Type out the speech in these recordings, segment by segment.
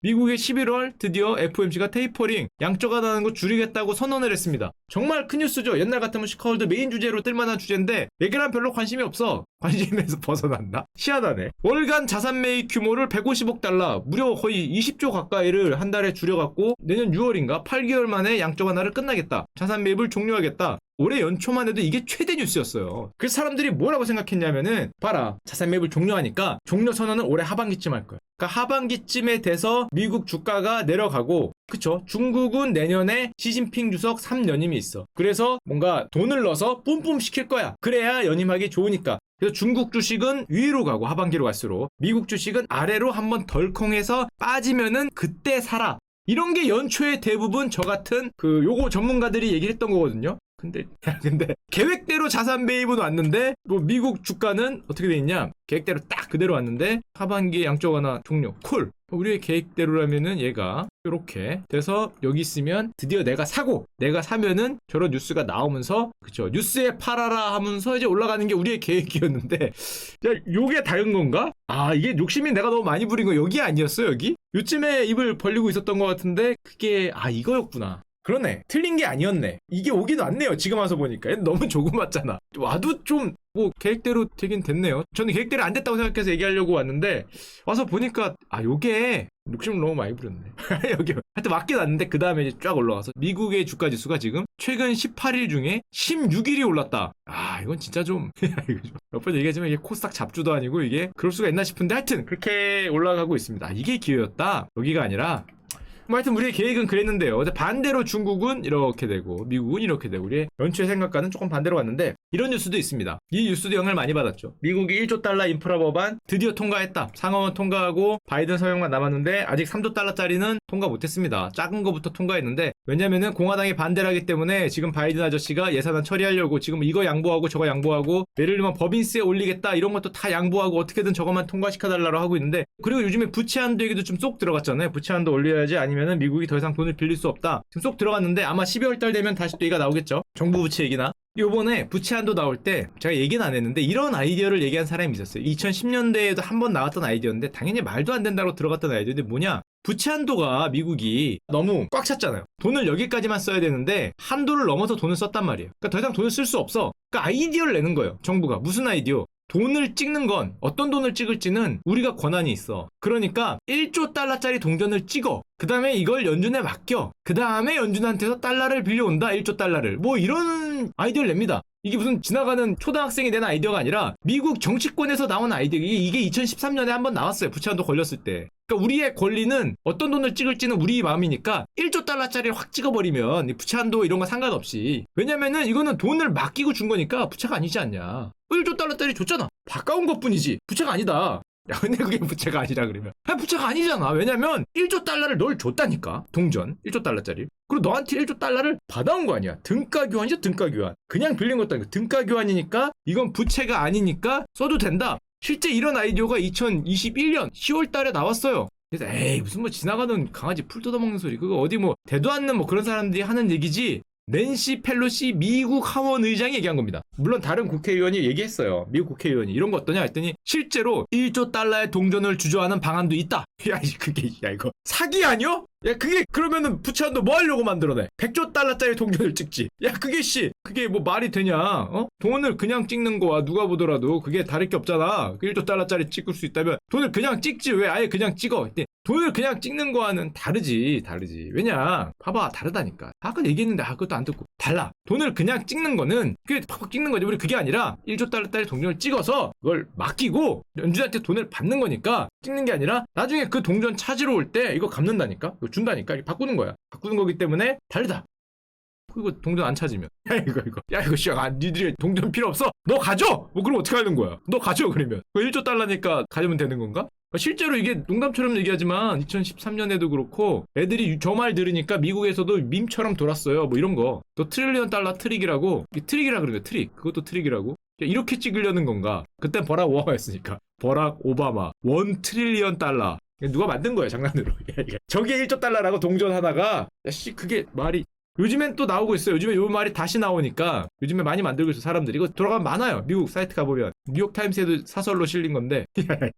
미국의 11월 드디어 FOMC가 테이퍼링, 양적완화하는 거 줄이겠다고 선언을 했습니다. 정말 큰 뉴스죠. 옛날 같으면 시카고도 메인 주제로 뜰만한 주제인데 얘기란 별로 관심이 없어. 관심에서 벗어났나? 희한하네. 월간 자산 매입 규모를 150억 달러, 무려 거의 20조 가까이를 한 달에 줄여갖고 내년 6월인가 8개월 만에 양적 완화를 끝나겠다. 자산 매입을 종료하겠다. 올해 연초만 해도 이게 최대 뉴스였어요. 그래서 사람들이 뭐라고 생각했냐면은 봐라, 자산 매입을 종료하니까 종료 선언은 올해 하반기쯤 할 거야. 그러니까 하반기쯤에 돼서 미국 주가가 내려가고, 그쵸? 중국은 내년에 시진핑 주석 3연임이 있어. 그래서 뭔가 돈을 넣어서 뿜뿜 시킬 거야. 그래야 연임하기 좋으니까. 그래서 중국 주식은 위로 가고 하반기로 갈수록 미국 주식은 아래로 한번 덜컹해서 빠지면은 그때 사라. 이런 게 연초에 대부분 저 같은 요거 전문가들이 얘기를 했던 거거든요. 근데 계획대로 자산 매입은 왔는데 뭐 미국 주가는 어떻게 돼 있냐? 계획대로 딱 그대로 왔는데 하반기에 양적 완화 종료. 콜. 우리의 계획대로라면은 얘가 이렇게 돼서 여기 있으면 드디어 내가 사고, 내가 사면은 저런 뉴스가 나오면서, 그쵸, 뉴스에 팔아라 하면서 이제 올라가는 게 우리의 계획이었는데, 야, 요게 다른 건가? 아, 이게 욕심이 내가 너무 많이 부린 거 여기 아니었어? 여기? 요즘에 입을 벌리고 있었던 것 같은데 그게 이거였구나. 그러네. 틀린 게 아니었네. 이게 오긴 왔네요. 지금 와서 보니까. 너무 조그맣잖아. 와도 좀 계획대로 되긴 됐네요. 저는 계획대로 안 됐다고 생각해서 얘기하려고 왔는데 와서 보니까 요게 욕심을 너무 많이 부렸네. 여기 하여튼 맞긴 왔는데 그 다음에 이제 쫙 올라가서 미국의 주가 지수가 지금 최근 18일 중에 16일이 올랐다. 이건 진짜 좀 몇 번 얘기하지만 이게 코스닥 잡주도 아니고 이게 그럴 수가 있나 싶은데 하여튼 그렇게 올라가고 있습니다. 이게 기회였다. 여기가 아니라 하여튼 우리의 계획은 그랬는데요. 반대로 중국은 이렇게 되고 미국은 이렇게 되고 우리의 연초의 생각과는 조금 반대로 갔는데 이런 뉴스도 있습니다. 이 뉴스도 영향을 많이 받았죠. 미국이 1조 달러 인프라 법안 드디어 통과했다. 상원은 통과하고 바이든 서명만 남았는데 아직 3조 달러짜리는 통과 못했습니다. 작은 거부터 통과했는데 왜냐면은 공화당이 반대를 하기 때문에 지금 바이든 아저씨가 예산안 처리하려고 지금 이거 양보하고 저거 양보하고 예를 들면 법인세 올리겠다 이런 것도 다 양보하고 어떻게든 저것만 통과시켜달라고 하고 있는데 그리고 요즘에 부채한도 얘기도 좀 쏙 들어갔잖아요. 부채한도 올려야지 아니면은 미국이 더 이상 돈을 빌릴 수 없다. 지금 쏙 들어갔는데 아마 12월 달 되면 다시 또 얘기가 나오겠죠. 정부 부채 얘기나. 요번에 부채 한도 나올 때 제가 얘기는 안 했는데 이런 아이디어를 얘기한 사람이 있었어요. 2010년대에도 한 번 나왔던 아이디어인데 당연히 말도 안 된다고 들어갔던 아이디어인데 뭐냐? 부채 한도가 미국이 너무 꽉 찼잖아요. 돈을 여기까지만 써야 되는데 한도를 넘어서 돈을 썼단 말이에요. 그러니까 더 이상 돈을 쓸 수 없어. 그러니까 아이디어를 내는 거예요. 정부가. 무슨 아이디어? 돈을 찍는 건 어떤 돈을 찍을지는 우리가 권한이 있어. 그러니까 1조 달러짜리 동전을 찍어. 그 다음에 이걸 연준에 맡겨. 그 다음에 연준한테서 달러를 빌려온다. 1조 달러를. 뭐 이런 아이디어를 냅니다. 이게 무슨 지나가는 초등학생이 낸 아이디어가 아니라 미국 정치권에서 나온 아이디어. 이게 2013년에 한번 나왔어요. 부채한도 걸렸을 때. 그러니까 우리의 권리는 어떤 돈을 찍을지는 우리 마음이니까 1조 달러짜리를 확 찍어버리면 부채한도 이런 거 상관없이. 왜냐면은 이거는 돈을 맡기고 준 거니까 부채가 아니지 않냐. 1조 달러짜리 줬잖아. 바꿔온 것뿐이지. 부채가 아니다. 야, 근데 그게 부채가 아니라 그러면. 부채가 아니잖아. 왜냐면 1조 달러를 널 줬다니까. 동전. 1조 달러짜리. 그리고 너한테 1조 달러를 받아온 거 아니야. 등가 교환이죠. 등가 교환. 그냥 빌린 것도 아니고 등가 교환이니까 이건 부채가 아니니까 써도 된다. 실제 이런 아이디어가 2021년 10월 달에 나왔어요. 그래서 에이 무슨 뭐 지나가는 강아지 풀 뜯어먹는 소리. 그거 어디 뭐 대도 않는 뭐 그런 사람들이 하는 얘기지. 낸시 펠로시 미국 하원 의장이 얘기한 겁니다. 물론 다른 국회의원이 얘기했어요. 미국 국회의원이 이런 거 어떠냐 했더니 실제로 1조 달러의 동전을 주저하는 방안도 있다. 야 이거 사기 아니요? 야 그게 그러면은 부채한도 뭐 하려고 만들어내? 100조 달러짜리 동전을 찍지. 야 그게 뭐 말이 되냐? 돈을 그냥 찍는 거와 누가 보더라도 그게 다를 게 없잖아. 1조 달러짜리 찍을 수 있다면 돈을 그냥 찍지 왜 아예 그냥 찍어? 돈을 그냥 찍는 거와는 다르지. 왜냐? 봐봐 다르다니까. 아까 얘기했는데 그것도 안 듣고 달라. 돈을 그냥 찍는 거는 그게 팍팍 찍는 거지. 우리 그게 아니라 1조 달러짜리 동전을 찍어서 그걸 맡기고 연준한테 돈을 받는 거니까 찍는 게 아니라 나중에 그 동전 찾으러 올 때 이거 갚는다니까. 이거 준다니까. 이거 바꾸는 거야. 바꾸는 거기 때문에 다르다. 이거 동전 안 찾으면 야 이거 씨야 니들이 동전 필요 없어. 너 가져. 뭐 그럼 어떻게 하는 거야? 너 가져 그러면. 1조 달러니까 가져면 되는 건가? 실제로 이게 농담처럼 얘기하지만 2013년에도 그렇고 애들이 저 말 들으니까 미국에서도 밈처럼 돌았어요. 뭐 이런 거. 또 트릴리언 달러 트릭이라고. 트릭이라 그러는 거야. 트릭. 그것도 트릭이라고. 이렇게 찍으려는 건가? 그때 버락 오바마였으니까. 버락 오바마. 1 트릴리언 달러. 누가 만든 거야 장난으로. 저게 1조 달러라고 동전 하나가 그게 말이. 요즘엔 또 나오고 있어요. 요즘에 요 말이 다시 나오니까 요즘에 많이 만들고 있어 사람들이. 이거 돌아가면 많아요. 미국 사이트 가보면 뉴욕타임스에도 사설로 실린 건데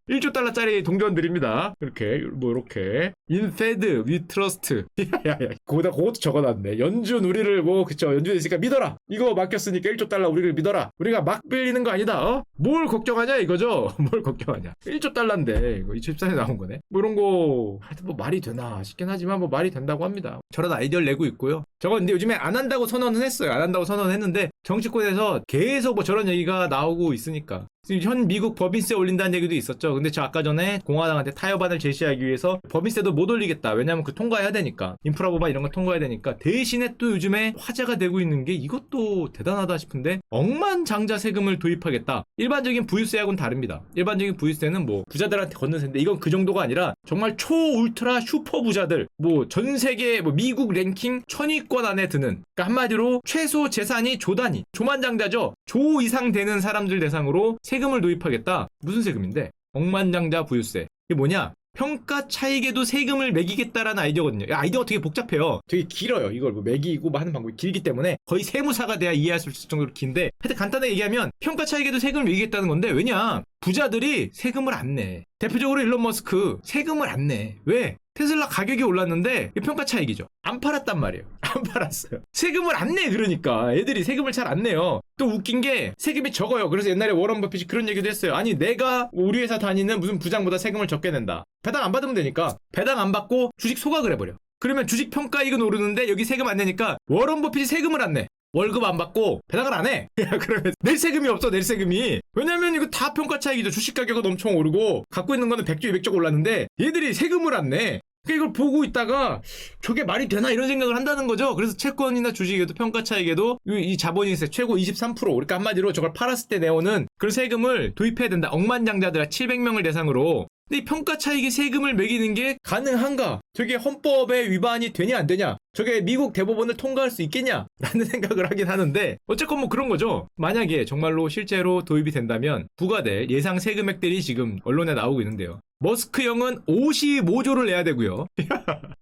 1조 달러짜리 동전 드립니다. 이렇게 뭐 이렇게 In Fed we trust. 야야야 거기다 그것도 적어놨네. 연준 우리를 뭐 그쵸 연준에 있으니까 믿어라. 이거 맡겼으니까 1조 달러 우리를 믿어라. 우리가 막 빌리는 거 아니다. 어? 뭘 걱정하냐 이거죠. 뭘 걱정하냐. 1조 달러인데 이거 2014년에 나온 거네. 뭐 이런 거 하여튼 뭐 말이 되나 싶긴 하지만 뭐 말이 된다고 합니다. 저런 아이디어를 내고 있고요. 저건 근데 요즘에 안 한다고 선언은 했어요. 안 한다고 선언은 했는데 정치권에서 계속 뭐 저런 얘기가 나오고 있으니까 지금 현 미국 법인세 올린다는 얘기도 있었죠. 근데 저 아까 전에 공화당한테 타협안을 제시하기 위해서 법인세도 못 올리겠다. 왜냐면 그 통과해야 되니까. 인프라 법안 이런 거 통과해야 되니까. 대신에 또 요즘에 화제가 되고 있는 게 이것도 대단하다 싶은데 억만장자 세금을 도입하겠다. 일반적인 부유세하고는 다릅니다. 일반적인 부유세는 뭐 부자들한테 걷는 세인데 이건 그 정도가 아니라 정말 초 울트라 슈퍼 부자들 뭐 전 세계 뭐 미국 랭킹 1000위권 안에 드는 그러니까 한마디로 최소 재산이 조 단위 조만장자죠. 조 이상 되는 사람들 대상으로 세금을 도입하겠다. 무슨 세금인데? 억만장자 부유세. 이게 뭐냐? 평가 차익에도 세금을 매기겠다라는 아이디어거든요. 아이디어가 되게 복잡해요. 되게 길어요. 이걸 뭐 매기고 뭐 하는 방법이 길기 때문에 거의 세무사가 돼야 이해할 수 있을 정도로 긴데 하여튼 간단하게 얘기하면 평가 차익에도 세금을 매기겠다는 건데 왜냐? 부자들이 세금을 안 내. 대표적으로 일론 머스크 세금을 안 내. 왜? 테슬라 가격이 올랐는데 평가 차익이죠. 안 팔았단 말이에요. 안 팔았어요. 세금을 안 내. 그러니까 애들이 세금을 잘 안 내요. 또 웃긴 게 세금이 적어요. 그래서 옛날에 워런 버핏이 그런 얘기도 했어요. 아니 내가 우리 회사 다니는 무슨 부장보다 세금을 적게 낸다. 배당 안 받으면 되니까 배당 안 받고 주식 소각을 해버려. 그러면 주식 평가이익은 오르는데 여기 세금 안 내니까 워런 버핏이 세금을 안 내. 월급 안 받고 배당을 안 해. 그러면 낼 세금이 없어. 낼 세금이. 왜냐면 이거 다 평가 차익이죠. 주식 가격은 엄청 오르고 갖고 있는 거는 100조 200조 올랐는데 얘들이 세금을 안 내. 그러니까 이걸 보고 있다가 저게 말이 되나 이런 생각을 한다는 거죠. 그래서 채권이나 주식에도 평가 차익에도 이 자본인세 최고 23% 그러니까 한마디로 저걸 팔았을 때 내오는 그런 세금을 도입해야 된다. 억만장자들 700명을 대상으로. 근데 이 평가 차익에 세금을 매기는 게 가능한가? 저게 헌법에 위반이 되냐 안 되냐? 저게 미국 대법원을 통과할 수 있겠냐? 라는 생각을 하긴 하는데 어쨌건 뭐 그런 거죠. 만약에 정말로 실제로 도입이 된다면 부과될 예상 세금액들이 지금 언론에 나오고 있는데요. 머스크 형은 55조를 내야 되고요.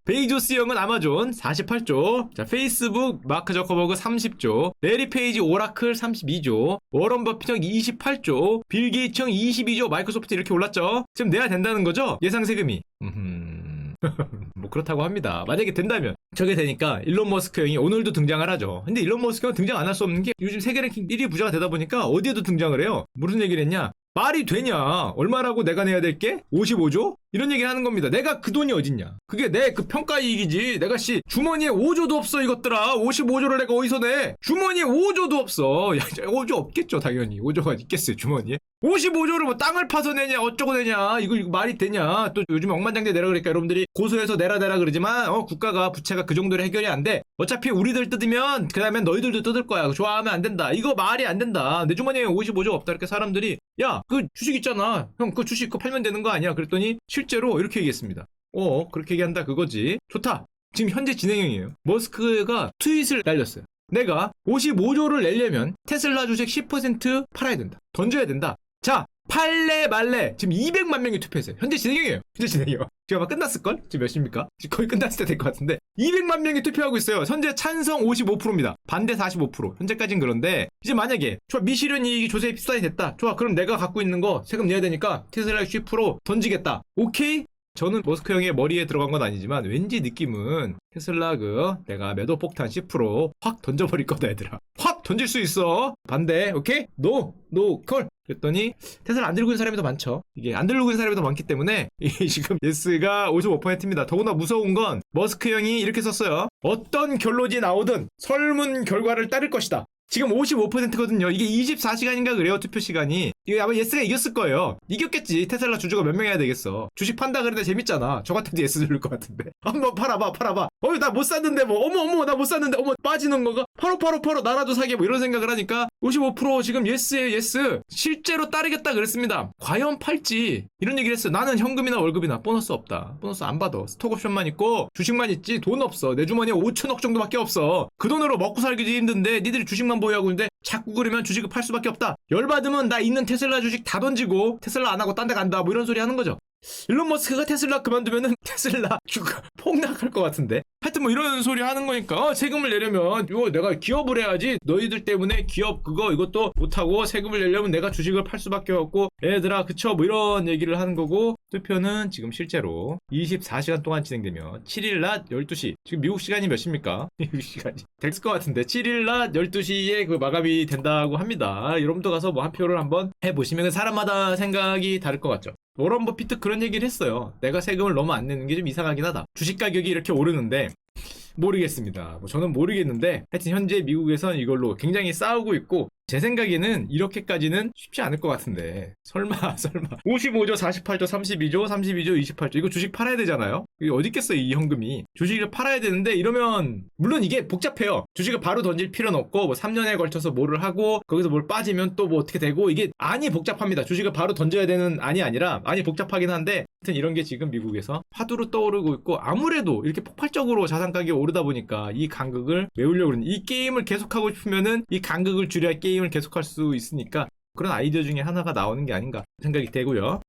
베이조스 형은 아마존 48조, 자 페이스북 마크 저커버그 30조, 레리 페이지 오라클 32조, 워런 버핏 형 28조, 빌 게이츠 형 22조, 마이크로소프트 이렇게 올랐죠. 지금 내야 된다는 거죠. 예상 세금이. 뭐 그렇다고 합니다. 만약에 된다면 저게 되니까 일론 머스크 형이 오늘도 등장을 하죠. 근데 일론 머스크 형은 등장 안 할 수 없는 게 요즘 세계 랭킹 1위 부자가 되다 보니까 어디에도 등장을 해요. 무슨 얘기를 했냐? 말이 되냐? 얼마라고 내가 내야 될 게? 55조? 이런 얘기를 하는 겁니다. 내가 그 돈이 어딨냐? 그게 내 그 평가 이익이지. 내가 주머니에 5조도 없어 이것들아. 55조를 내가 어디서 내? 주머니에 5조도 없어. 야, 5조 없겠죠 당연히. 5조가 있겠어요 주머니에. 55조를 뭐 땅을 파서 내냐 어쩌고 내냐 이거 말이 되냐. 또 요즘 억만장자 내라 그러니까 여러분들이 고소해서 내라 그러지만 국가가 부채가 그 정도로 해결이 안 돼. 어차피 우리들 뜯으면 그 다음엔 너희들도 뜯을 거야. 좋아하면 안 된다. 이거 말이 안 된다. 내 주머니에 55조 없다. 이렇게 사람들이 야 그 주식 있잖아. 형 그 주식 그거 팔면 되는 거 아니야? 그랬더니 실제로 이렇게 얘기했습니다. 그렇게 얘기한다 그거지. 좋다. 지금 현재 진행형이에요. 머스크가 트윗을 날렸어요. 내가 55조를 내려면 테슬라 주식 10% 팔아야 된다. 던져야 된다. 자, 팔래 말래 지금 200만 명이 투표했어요. 현재 진행형이에요. 현재 진행형. 지금 아마 끝났을걸? 지금 몇 시입니까? 지금 거의 끝났을 때 될 것 같은데 200만 명이 투표하고 있어요. 현재 찬성 55%입니다. 반대 45%. 현재까지는 그런데 이제 만약에 좋아 미실현 이익이 조세에 비싸게 됐다. 좋아 그럼 내가 갖고 있는 거 세금 내야 되니까 테슬라 10% 던지겠다. 오케이? 저는 머스크 형의 머리에 들어간 건 아니지만 왠지 느낌은 테슬라 내가 매도 폭탄 10%확 던져버릴 거다 얘들아. 확 던질 수 있어. 반대. 오케이? 노 콜. 그랬더니 테슬라 안 들고 있는 사람이 더 많죠. 이게 안 들고 있는 사람이 더 많기 때문에 지금 예스가 55%입니다. 더구나 무서운 건 머스크 형이 이렇게 썼어요. 어떤 결론이 나오든 설문 결과를 따를 것이다. 지금 55%거든요. 이게 24시간인가 그래요, 투표 시간이. 이거 아마 예스가 이겼을 거예요. 이겼겠지. 테슬라 주주가 몇 명 해야 되겠어. 주식 판다 그러는데 재밌잖아. 저 같은데 예스 누를 것 같은데. 한번 팔아봐. 나 못 샀는데 뭐. 어머, 나 못 샀는데. 어머, 빠지는 건가? 팔어. 나라도 사게 뭐 이런 생각을 하니까 55% 지금 예스예요, 예스. 실제로 따르겠다 그랬습니다. 과연 팔지. 이런 얘기를 했어요. 나는 현금이나 월급이나 보너스 없다. 보너스 안 받아. 스톡옵션만 있고 주식만 있지 돈 없어. 내 주머니에 5천억 정도밖에 없어. 그 돈으로 먹고 살기도 힘든데 니들이 주식만 보유하고 있는데 자꾸 그러면 주식을 팔 수밖에 없다. 열받으면 나 있는 테슬라 주식 다 던지고 테슬라 안 하고 딴 데 간다. 뭐 이런 소리 하는 거죠. 일론 머스크가 테슬라 그만두면은 테슬라 주가 폭락할 것 같은데. 하여튼 뭐 이런 소리 하는 거니까 세금을 내려면 이거 내가 기업을 해야지 너희들 때문에 기업 그거 이것도 못하고 세금을 내려면 내가 주식을 팔 수밖에 없고 얘들아 그쵸 뭐 이런 얘기를 하는 거고 투표는 지금 실제로 24시간 동안 진행되며 7일 낮 12시 지금 미국 시간이 몇 시입니까? 미국 시간이 됐을 것 같은데 7일 낮 12시에 그 마감이 된다고 합니다. 여러분도 가서 뭐 한 표를 한번 해보시면 사람마다 생각이 다를 것 같죠. 워런 버피트 그런 얘기를 했어요. 내가 세금을 너무 안 내는 게 좀 이상하긴 하다. 주식 가격이 이렇게 오르는데 모르겠습니다. 뭐 저는 모르겠는데 하여튼 현재 미국에선 이걸로 굉장히 싸우고 있고 제 생각에는 이렇게까지는 쉽지 않을 것 같은데 설마 55조 48조 32조 32조 28조 이거 주식 팔아야 되잖아요. 이게 어디 있겠어요 이 현금이. 주식을 팔아야 되는데 이러면 물론 이게 복잡해요. 주식을 바로 던질 필요는 없고 뭐 3년에 걸쳐서 뭐를 하고 거기서 뭘 빠지면 또 뭐 어떻게 되고 이게 안이 복잡합니다. 주식을 바로 던져야 되는 안이 아니라 안이 복잡하긴 한데 하여튼 이런 게 지금 미국에서 화두로 떠오르고 있고 아무래도 이렇게 폭발적으로 자산 가격이 오르다 보니까 이 간극을 메우려고 그러는 이 게임을 계속하고 싶으면은 이 간극을 줄여야 게임을 계속할 수 있으니까 그런 아이디어 중에 하나가 나오는 게 아닌가 생각이 되고요.